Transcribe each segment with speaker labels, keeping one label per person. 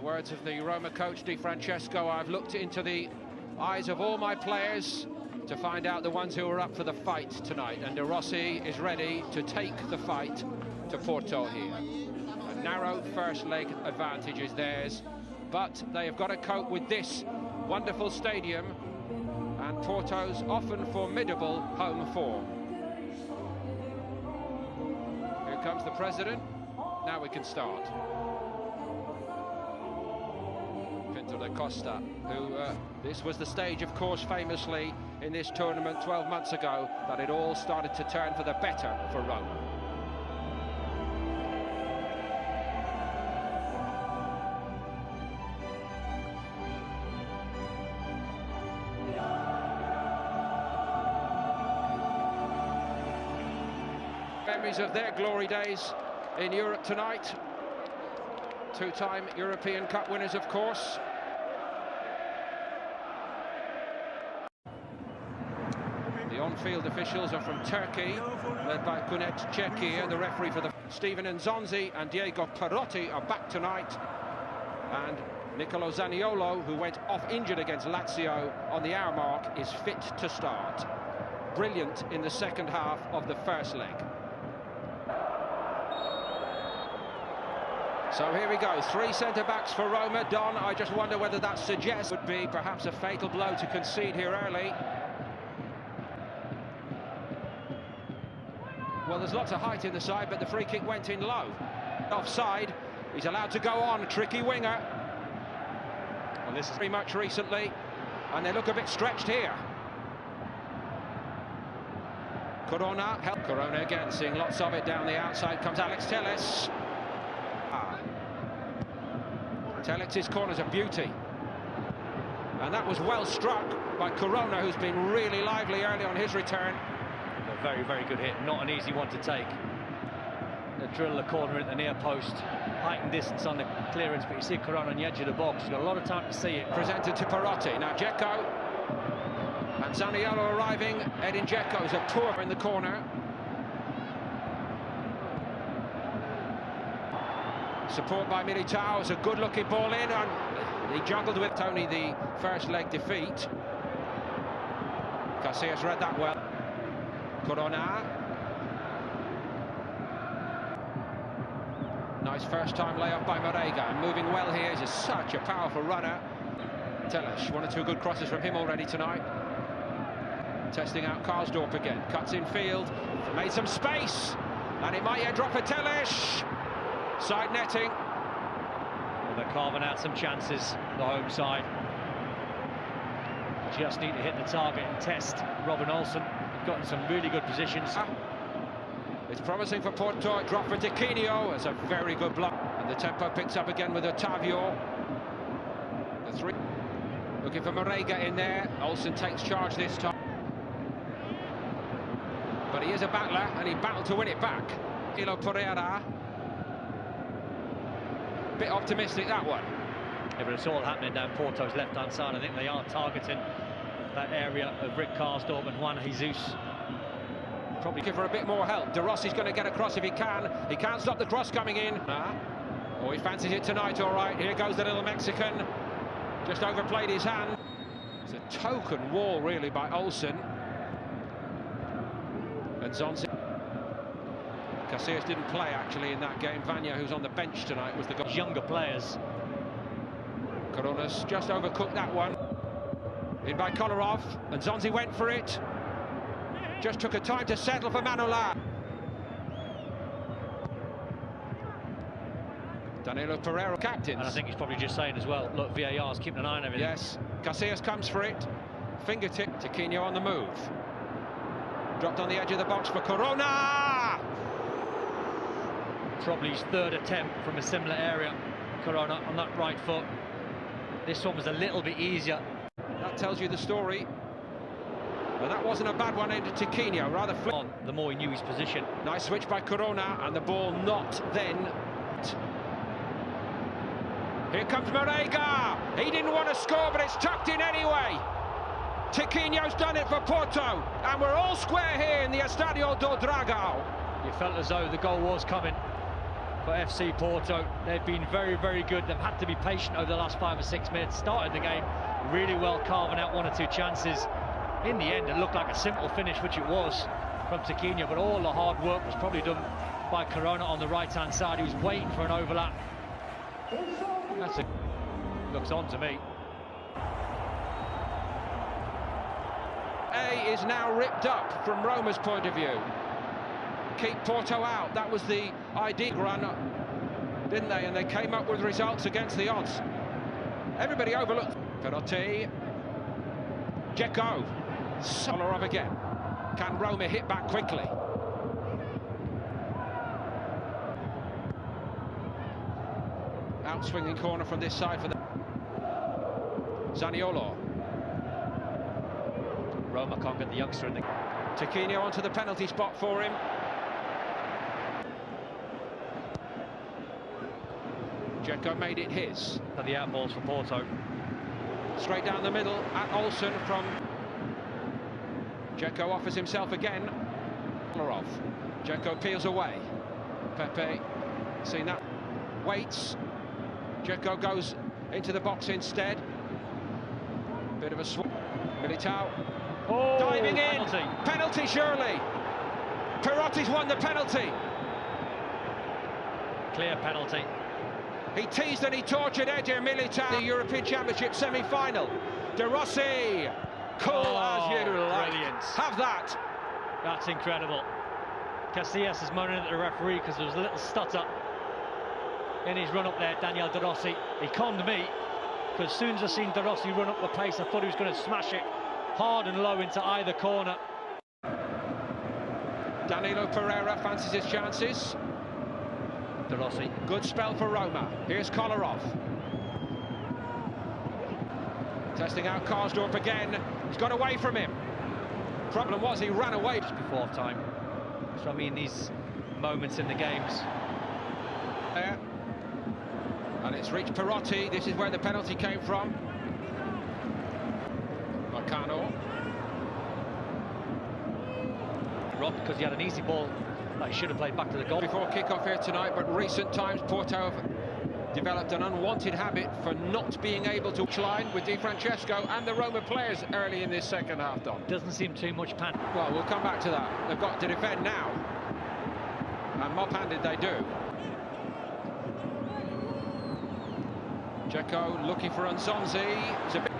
Speaker 1: words of the Roma coach Di Francesco, I've looked into the eyes of all my players to find out the ones who are up for the fight tonight, and De Rossi is ready to take the fight to Porto here. A narrow first leg advantage is theirs, but they have got to cope with this wonderful stadium and Porto's often formidable home form. Here comes the president. Now we can start. Pinto da Costa, who this was the stage, of course, famously in this tournament 12 months ago, that it all started to turn for the better for Roma. Memories of their glory days in Europe tonight. Two-time European Cup winners, of course. The on-field officials are from Turkey, led by Kunet Çeki, and the referee for the Steven Nzonzi and Diego Perotti are back tonight. And Nicolo Zaniolo, who went off injured against Lazio on the hour mark, is fit to start. Brilliant in the second half of the first leg. So here we go, three centre-backs for Roma. Don, I just wonder whether that suggests would be perhaps a fatal blow to concede here early. Well, there's lots of height in the side, but the free kick went in low. Offside, he's allowed to go on, tricky winger. Well, this is very much recently, and they look a bit stretched here. Corona again, seeing lots of it down the outside, comes Alex Telles. Telex's corner's a beauty, and that was well struck by Corona, who's been really lively early on his return.
Speaker 2: A very, very good hit, not an easy one to take. They drill the corner at the near post, height and distance on the clearance, but you see Corona on the edge of the box. He's got a lot of time to see it.
Speaker 1: Presented to Perotti, now Dzeko, and Zaniolo arriving. Edin Dzeko's a poor in the corner. Support by Militao, it's a good-looking ball in, and he juggled with Tony the first leg defeat. Casillas read that well. Corona. Nice first-time layoff by Marega, and moving well here. He's such a powerful runner. Telles, one or two good crosses from him already tonight. Testing out Karsdorp again, cuts in field, made some space, and it might yet drop for Telles. Side netting.
Speaker 2: Well, they're carving out some chances, the home side. Just need to hit the target and test Robin Olsen. They've gotten some really good positions.
Speaker 1: It's promising for Porto. Drop for Tiquinho. It's a very good block. And the tempo picks up again with Otavio. The three. Looking for Marega in there. Olsen takes charge this time. But he is a battler, and he battled to win it back. Ilo Pereira. Bit optimistic, that one.
Speaker 2: Yeah, but it's all happening down Porto's left-hand side. I think they are targeting that area of Rick Karsdorp and Juan Jesus.
Speaker 1: Probably give her a bit more help. De Rossi's going to get across if he can. He can't stop the cross coming in. Oh, he fancies it tonight, all right. Here goes the little Mexican. Just overplayed his hand. It's a token wall, really, by Olsen. And Zonzi. Casillas didn't play, actually, in that game. Vanya, who's on the bench tonight, was the goal.
Speaker 2: Younger players.
Speaker 1: Coronas just overcooked that one. In by Kolarov, and Zonzi went for it. Just took a time to settle for Manola. Danilo Pereira, captains.
Speaker 2: And I think he's probably just saying as well, look, VAR's keeping an eye on everything.
Speaker 1: Yes, Casillas comes for it. Fingertip, Tiquinho on the move. Dropped on the edge of the box for Corona!
Speaker 2: Probably his third attempt from a similar area. Corona on that right foot. This one was a little bit easier.
Speaker 1: That tells you the story. And that wasn't a bad one into Tiquinho, rather flip.
Speaker 2: The more he knew his position.
Speaker 1: Nice switch by Corona, and the ball not then. Here comes Marega. He didn't want to score, but it's tucked in anyway. Tiquinho's done it for Porto, and we're all square here in the Estadio do Dragão.
Speaker 2: You felt as though the goal was coming for FC Porto. They've been very, very good. They've had to be patient over the last 5 or 6 minutes. Started the game really well, carving out 1 or 2 chances. In the end, it looked like a simple finish, which it was, from Tiquinho, but all the hard work was probably done by Corona on the right-hand side. He was waiting for an overlap. Looks on to me.
Speaker 1: A is now ripped up from Roma's point of view. Keep Porto out, that was the idea run, didn't they? And they came up with results against the odds. Everybody overlooked. Perotti. Dzeko. Solarov again. Can Roma hit back quickly? Out-swinging corner from this side for the Zaniolo.
Speaker 2: Roma can't get the youngster in the...
Speaker 1: Tiquinho onto the penalty spot for him. Dzeko made it his.
Speaker 2: And the out balls for Porto.
Speaker 1: Straight down the middle at Olsen from... Dzeko offers himself again. Kolarov. Dzeko peels away. Pepe, seen that. Waits. Dzeko goes into the box instead. Bit of a swap. Militao.
Speaker 2: Oh,
Speaker 1: diving
Speaker 2: penalty.
Speaker 1: In. Penalty surely. Perotti's won the penalty.
Speaker 2: Clear penalty.
Speaker 1: He teased and he tortured Eder Militao. The European Championship semi-final. De Rossi. Cool as you like.
Speaker 2: Brilliant.
Speaker 1: Have that.
Speaker 2: That's incredible. Casillas is moaning at the referee because there was a little stutter in his run up there, Daniel De Rossi. He calmed me, because as soon as I seen De Rossi run up the pace, I thought he was going to smash it hard and low into either corner.
Speaker 1: Danilo Pereira fancies his chances.
Speaker 2: De Rossi.
Speaker 1: Good spell for Roma. Here's Kolarov. Testing out Karsdorp again. He's got away from him. Problem was he ran away
Speaker 2: just before time. So I mean, these moments in the games.
Speaker 1: There. And it's reached Perotti. This is where the penalty came from. Marcano.
Speaker 2: Robbed because he had an easy ball that he should have played back to the goal.
Speaker 1: Before kick-off here tonight, but recent times Porto have developed an unwanted habit for not being able to line with Di Francesco and the Roma players early in this second half, Don.
Speaker 2: Doesn't seem too much panic.
Speaker 1: Well, we'll come back to that. They've got to defend now. And mop-handed they do. Dzeko looking for Nzonzi. It's a bit...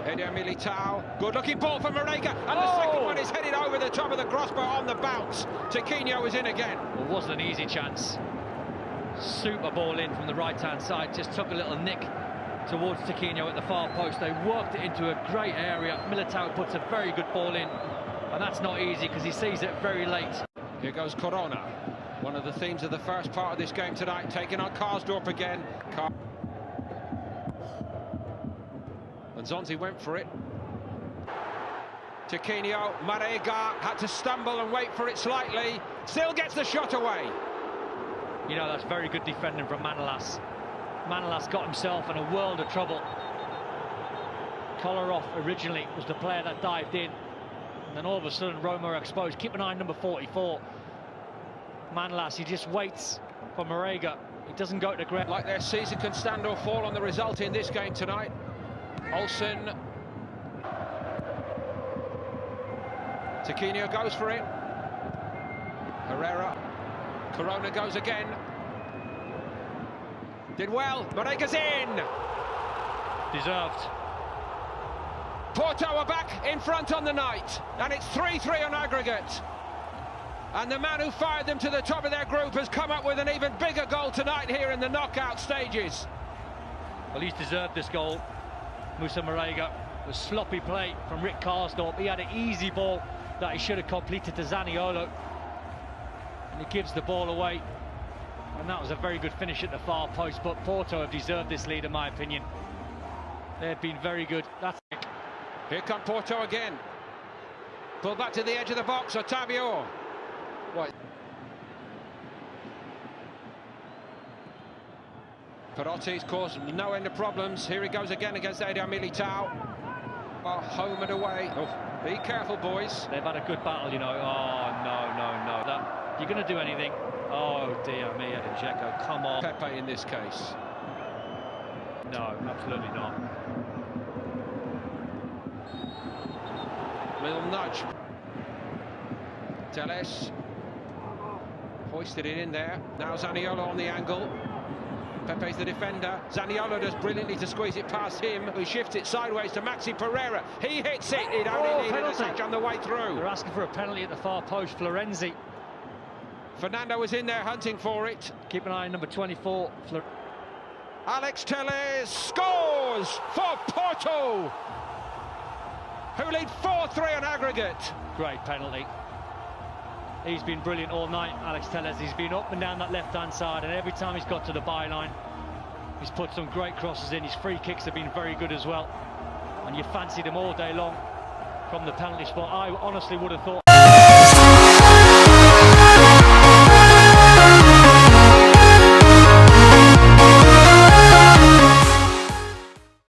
Speaker 1: Eder Militao. Good-looking ball for Marega. And the second one is headed over the top of the crossbar on the bounce. Tiquinho is in again.
Speaker 2: Well, it wasn't an easy chance. Super ball in from the right-hand side. Just took a little nick towards Tiquinho at the far post. They worked it into a great area. Militao puts a very good ball in. And that's not easy because he sees it very late.
Speaker 1: Here goes Corona. One of the themes of the first part of this game tonight. Taking on Karsdorp again. Nzonzi went for it. Tiquinho, Marega had to stumble and wait for it slightly. Still gets the shot away.
Speaker 2: You know, that's very good defending from Manolas. Manolas got himself in a world of trouble. Kolarov originally was the player that dived in. And then all of a sudden, Roma are exposed. Keep an eye on number 44. Manolas, he just waits for Marega. He doesn't go to the ground.
Speaker 1: Like their season can stand or fall on the result in this game tonight. Olsen. Tiquinho goes for it. Herrera. Corona goes again. Did well. Marega's in.
Speaker 2: Deserved.
Speaker 1: Porto are back in front on the night. And it's 3-3 on aggregate. And the man who fired them to the top of their group has come up with an even bigger goal tonight here in the knockout stages.
Speaker 2: Well, he's deserved this goal. Moussa Marega. The sloppy play from Rick Karsdorp. He had an easy ball that he should have completed to Zaniolo. And he gives the ball away. And that was a very good finish at the far post. But Porto have deserved this lead, in my opinion. They've been very good. That's it.
Speaker 1: Here come Porto again. Pulled back to the edge of the box. Otavio. What? Perotti's caused no end of problems. Here he goes again against Eder Militao. Oh, home and away. Oh, be careful, boys.
Speaker 2: They've had a good battle, you know. Oh, no. You're going to do anything. Oh dear me, Edin Dzeko, come on.
Speaker 1: Pepe in this case.
Speaker 2: No, absolutely not.
Speaker 1: Little nudge. Telles. Hoisted it in there. Now Zaniolo on the angle. Pepe's the defender. Zaniolo does brilliantly to squeeze it past him, who shifts it sideways to Maxi Pereira. He hits it. It only needed a touch on the way through.
Speaker 2: They're asking for a penalty at the far post. Florenzi.
Speaker 1: Fernando was in there hunting for it.
Speaker 2: Keep an eye on number 24.
Speaker 1: Alex Telles scores for Porto, who lead 4-3 on aggregate.
Speaker 2: Great penalty. He's been brilliant all night, Alex Telles. He's been up and down that left-hand side, and every time he's got to the byline, he's put some great crosses in. His free kicks have been very good as well. And you fancied him all day long from the penalty spot. I honestly would have thought...